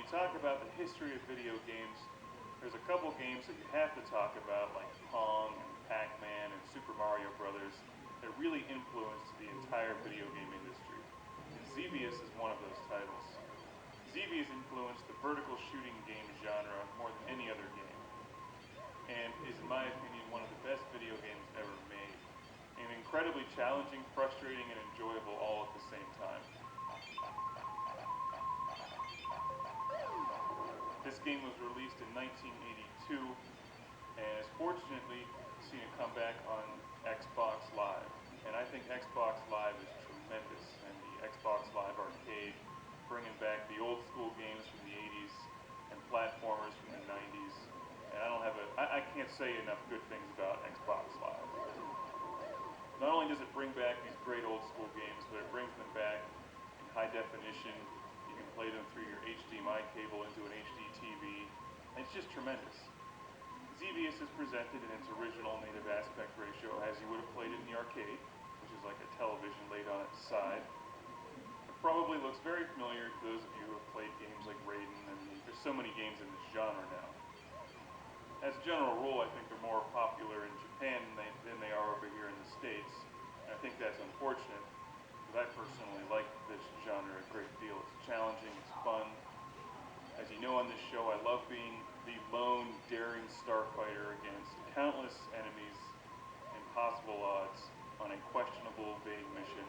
talk about the history of video games, there's a couple games that you have to talk about, like Pong and Pac-Man and Super Mario Brothers, that really influenced the entire video game industry. And Xevious is one of those titles. Xevious influenced the vertical shooting game genre more than any other game, and is, in my opinion, one of the best video games ever made. And incredibly challenging, frustrating, and enjoyable all at the same time. This game was released in 1982 and has fortunately seen a comeback on Xbox Live. And I think Xbox Live is tremendous, and the Xbox Live Arcade, bringing back the old school games from the 80s and platformers from the 90s. And I can't say enough good things about Xbox Live. Not only does it bring back these great old school games, but it brings them back in high definition. You can play them through your HDMI cable into an HD TV, and it's just tremendous. Xevious is presented in its original native aspect ratio as you would have played it in the arcade, which is like a television laid on its side. It probably looks very familiar to those of you who have played games like Raiden, and there's so many games in this genre now. As a general rule, I think they're more popular in Japan than they are over here in the States. And I think that's unfortunate, because I personally like this genre a great deal. It's challenging, it's fun. As you know on this show, I love being the lone, daring starfighter against countless enemies, impossible odds, on a questionable, vague mission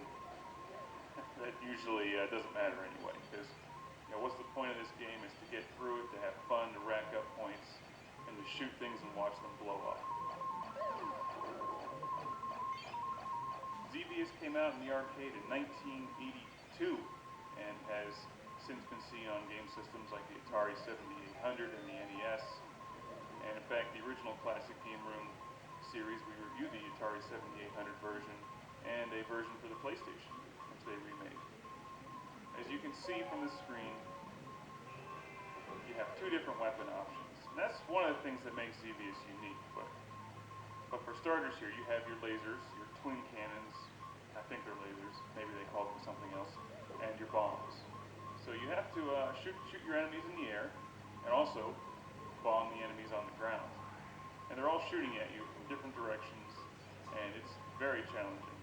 that usually doesn't matter anyway. Because what's the point of this game is to get through it, to have fun, to rack up points, and to shoot things and watch them blow up. Xevious came out in the arcade in 1982 and has since been seen on game systems like the Atari 7800 and the NES. And in fact, the original Classic Game Room series, we reviewed the Atari 7800 version and a version for the PlayStation, which they remade. As you can see from the screen, you have two different weapon options. And that's one of the things that makes Xevious unique. But for starters here, you have your lasers, your twin cannons, I think they're lasers, maybe they call them something else, and your bombs. So you have to shoot your enemies in the air, and also bomb the enemies on the ground. And they're all shooting at you from different directions, and it's very challenging.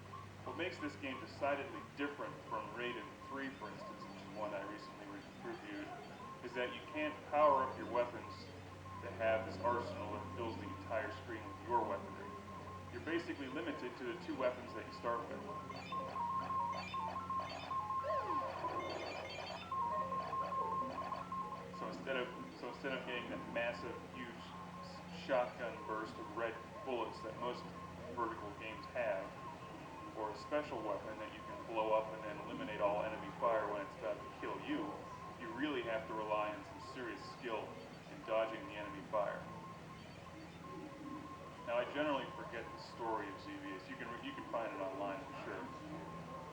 What makes this game decidedly different from Raiden 3, for instance, which is one I recently reviewed, is that you can't power up your weapons to have this arsenal that fills the entire screen with your weaponry. You're basically limited to the two weapons that you start with. So instead of getting that massive, huge shotgun burst of red bullets that most vertical games have, or a special weapon that you can blow up and then eliminate all enemy fire when it's about to kill you, you really have to rely on some serious skill in dodging the enemy fire. Now, I generally forget the story of Xevious. You can find it online, I'm sure.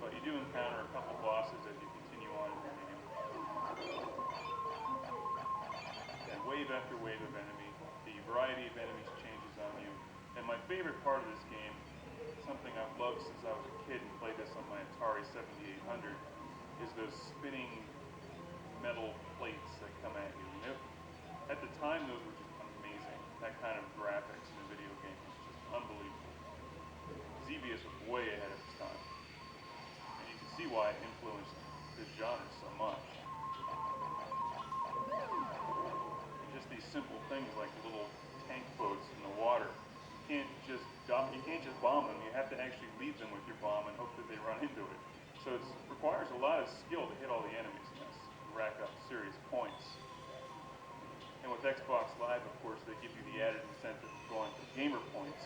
But you do encounter a couple bosses as you continue on in the game. And wave after wave of enemy. The variety of enemies changes on you. And my favorite part of this game, something I've loved since I was a kid and played this on my Atari 7800, is those spinning metal plates that come at you. At the time, those were just amazing. That kind of graphics in a video game was just unbelievable. Xevious was way ahead of its time. And you can see why it influenced this genre so much. And just these simple things like the little tank boats in the water. You can't just bomb them. You have to actually lead them with your bomb and hope that they run into it. So it requires a lot of skill to hit all the enemies in this and rack up serious points. And with Xbox Live, of course, they give you the added incentive of going for gamer points,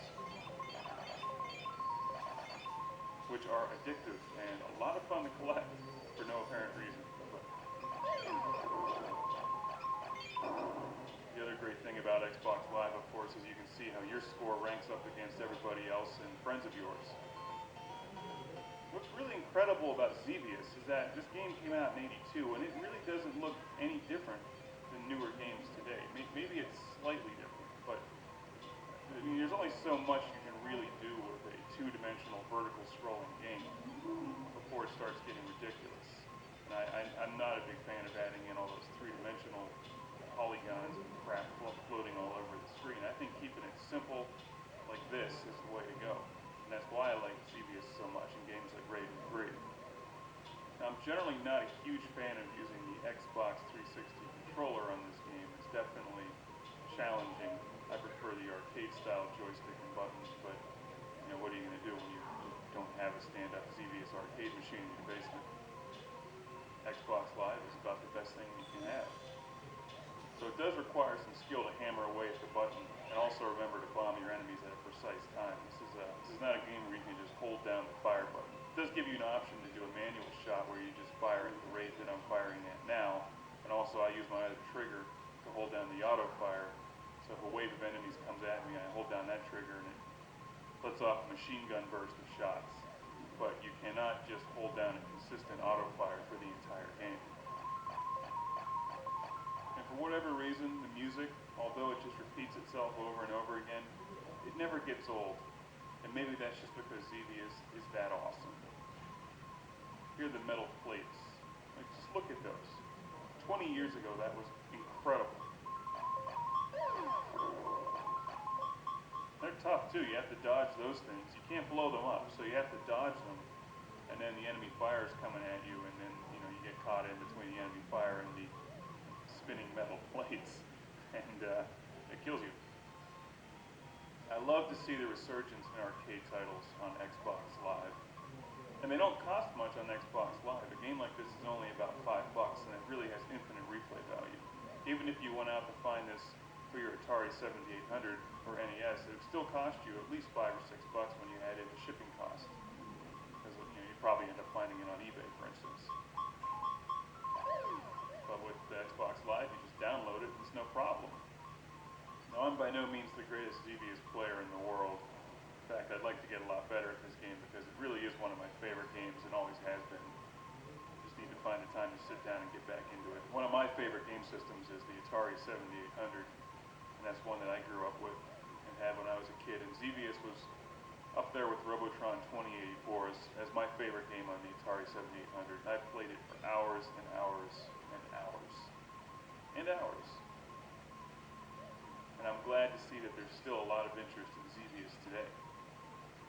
which are addictive and a lot of fun to collect for no apparent reason. But the other great thing about Xbox Live, of course, is you can see how your score ranks up against everybody else and friends of yours. What's really incredible about Xevious is that this game came out in '82, and it really doesn't look any different than newer games today. Maybe it's slightly different, but I mean, there's only so much you can really do with a two-dimensional vertical scrolling game before it starts getting ridiculous. And I'm not a big fan of adding in all those three-dimensional polygons and crap floating all over the screen. I think keeping it simple like this is the way to go. And that's why I like Xevious so much in games like Raiden 3. Now, I'm generally not a huge fan of using the Xbox 360 controller on this game. It's definitely challenging. I prefer the arcade-style joystick and buttons, but you know, what are you going to do when you don't have a stand-up Xevious arcade machine in your basement? Xbox Live is about the best thing you can have. So it does require some skill to hammer away at the button, and also remember to bomb your enemies at a precise time. This is not a game where you can just hold down the fire button. It does give you an option to do a manual shot where you just fire at the rate that I'm firing at now, and also I use my other trigger to hold down the auto fire. So if a wave of enemies comes at me, I hold down that trigger and it lets off a machine gun burst of shots. But you cannot just hold down a consistent auto fire for the entire game. And for whatever reason, the music, although it just repeats itself over and over again, it never gets old. And maybe that's just because Xevious is that awesome. Here are the metal plates. Like, just look at those. 20 years ago, that was incredible. They're tough too. You have to dodge those things. You can't blow them up, so you have to dodge them. And then the enemy fire is coming at you, and then you get caught in between the enemy fire and the spinning metal plates, and it kills you. I love to see the resurgence in arcade titles on Xbox Live. And they don't cost much on Xbox Live. A game like this is only about $5, and it really has infinite replay value. Even if you went out to find this for your Atari 7800 or NES, it would still cost you at least $5 or $6 when you add in the shipping cost. Because you'd probably end up finding it on eBay, for instance. But with the Xbox Live, you just download it, and it's no problem. Now, I'm by no means the greatest Xevious player in the world. In fact, I'd like to get a lot better at this game because it really is one of my favorite games and always has been. Just need to find the time to sit down and get back into it. One of my favorite game systems is the Atari 7800, and that's one that I grew up with and had when I was a kid. And Xevious was up there with Robotron 2084 as my favorite game on the Atari 7800. I played it for hours and hours and hours and hours. And I'm glad to see that there's still a lot of interest in Xevious today.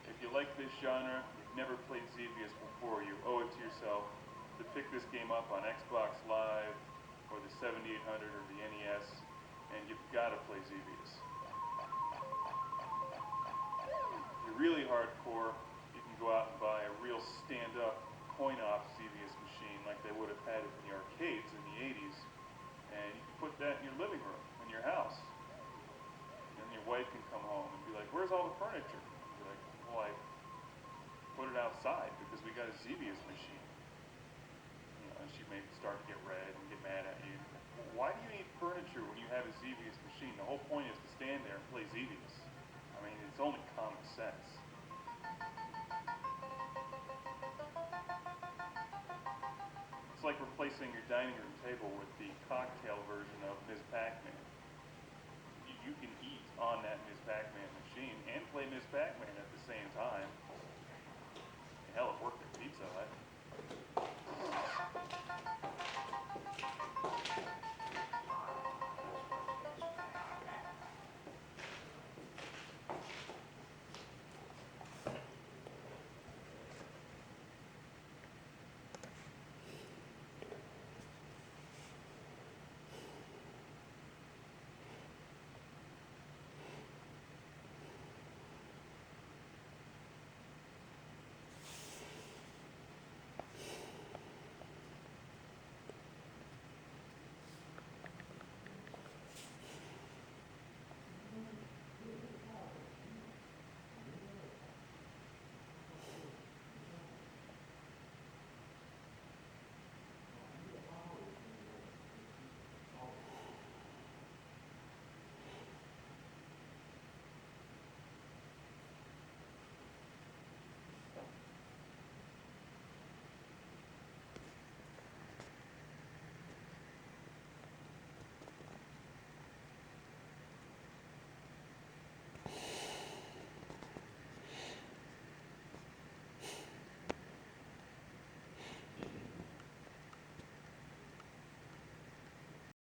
If you like this genre, you've never played Xevious before, you owe it to yourself to pick this game up on Xbox Live or the 7800 or the NES, and you've got to play Xevious. If you're really hardcore, you can go out and buy a real stand-up coin-op Xevious machine like they would have had it in the arcades in the 80s, and you can put that in your living room, in your house. And your wife can come home and be like, "Where's all the furniture?" And be like, "Well, I put it outside because we got a Xevious machine." And she may start to get red and get mad at you. Well, why do you need furniture when you have a Xevious machine? The whole point is to stand there and play Xevious. I mean, it's only common sense. It's like replacing your dining room table with the cocktail version of Ms. Pac-Man. You can eat on that Ms. Pac-Man machine and play Ms. Pac-Man